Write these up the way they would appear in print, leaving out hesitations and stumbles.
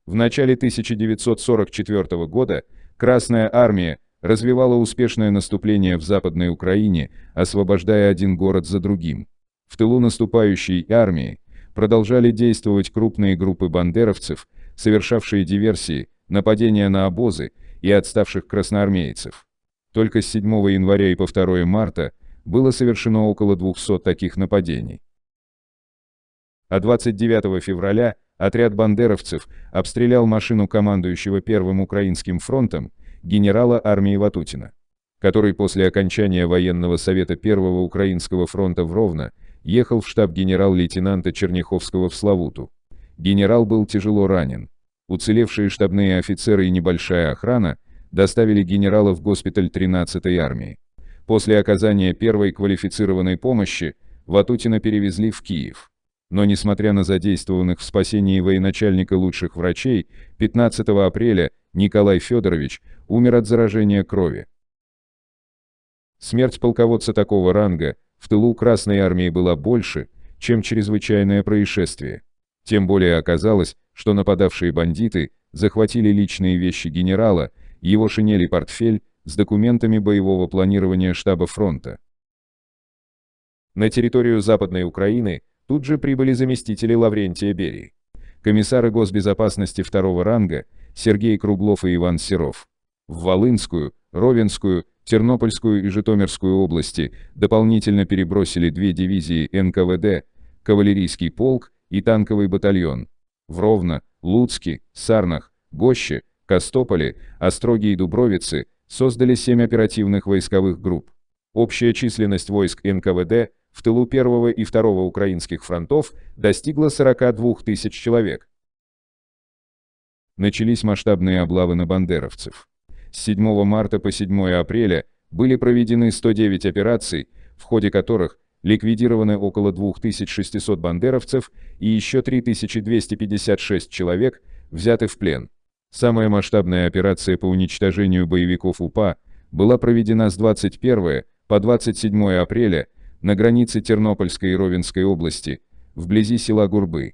В начале 1944 года Красная Армия развивала успешное наступление в Западной Украине, освобождая один город за другим. В тылу наступающей армии продолжали действовать крупные группы бандеровцев, совершавшие диверсии, нападения на обозы и отставших красноармейцев. Только с 7 января и по 2 марта было совершено около 200 таких нападений. А 29 февраля отряд бандеровцев обстрелял машину командующего Первым Украинским фронтом генерала армии Ватутина, который после окончания военного совета Первого Украинского фронта в Ровно ехал в штаб генерал-лейтенанта Черняховского в Славуту. Генерал был тяжело ранен. Уцелевшие штабные офицеры и небольшая охрана доставили генерала в госпиталь 13-й армии. После оказания первой квалифицированной помощи Ватутина перевезли в Киев. Но несмотря на задействованных в спасении военачальника лучших врачей, 15 апреля Николай Федорович умер от заражения крови. Смерть полководца такого ранга в тылу Красной Армии была больше, чем чрезвычайное происшествие. Тем более оказалось, что нападавшие бандиты захватили личные вещи генерала, его шинель и портфель с документами боевого планирования штаба фронта. На территорию Западной Украины тут же прибыли заместители Лаврентия Берии, комиссары госбезопасности второго ранга Сергей Круглов и Иван Серов. В Волынскую, Ровенскую, Тернопольскую и Житомирскую области дополнительно перебросили 2 дивизии НКВД, кавалерийский полк и танковый батальон. В Ровно, Луцке, Сарнах, Гоще, Костополе, Остроге и Дубровице создали 7 оперативных войсковых групп. Общая численность войск НКВД в тылу Первого и Второго украинских фронтов достигла 42 тысяч человек. Начались масштабные облавы на бандеровцев. С 7 марта по 7 апреля были проведены 109 операций, в ходе которых ликвидированы около 2600 бандеровцев и еще 3256 человек взяты в плен. Самая масштабная операция по уничтожению боевиков УПА была проведена с 21 по 27 апреля на границе Тернопольской и Ровенской области, вблизи села Гурбы.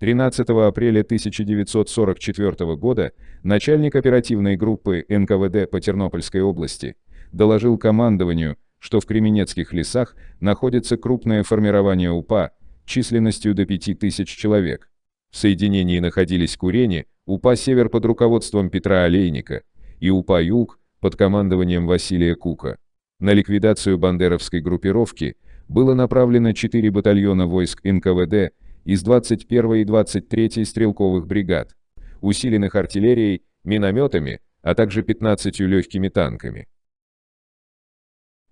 13 апреля 1944 года начальник оперативной группы НКВД по Тернопольской области доложил командованию, что в Кременецких лесах находится крупное формирование УПА численностью до 5000 человек. В соединении находились Курени, УПА-Север под руководством Петра Олейника и УПА-Юг под командованием Василия Кука. На ликвидацию бандеровской группировки было направлено 4 батальона войск НКВД из 21-й и 23-й стрелковых бригад, усиленных артиллерией, минометами, а также 15 легкими танками.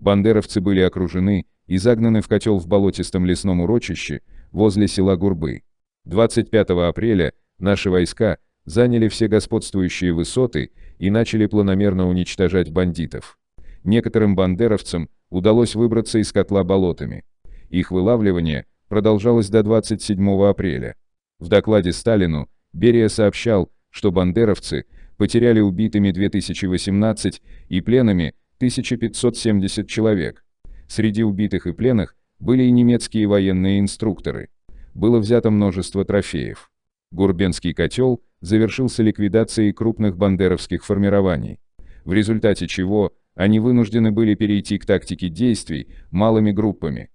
Бандеровцы были окружены и загнаны в котел в болотистом лесном урочище возле села Гурбы. 25 апреля наши войска заняли все господствующие высоты и начали планомерно уничтожать бандитов. Некоторым бандеровцам удалось выбраться из котла болотами. Их вылавливание продолжалось до 27 апреля. В докладе Сталину Берия сообщал, что бандеровцы потеряли убитыми 2018 и пленными 1570 человек. Среди убитых и пленных были и немецкие военные инструкторы. Было взято множество трофеев. Гурбенский котел завершился ликвидацией крупных бандеровских формирований, в результате чего они вынуждены были перейти к тактике действий малыми группами.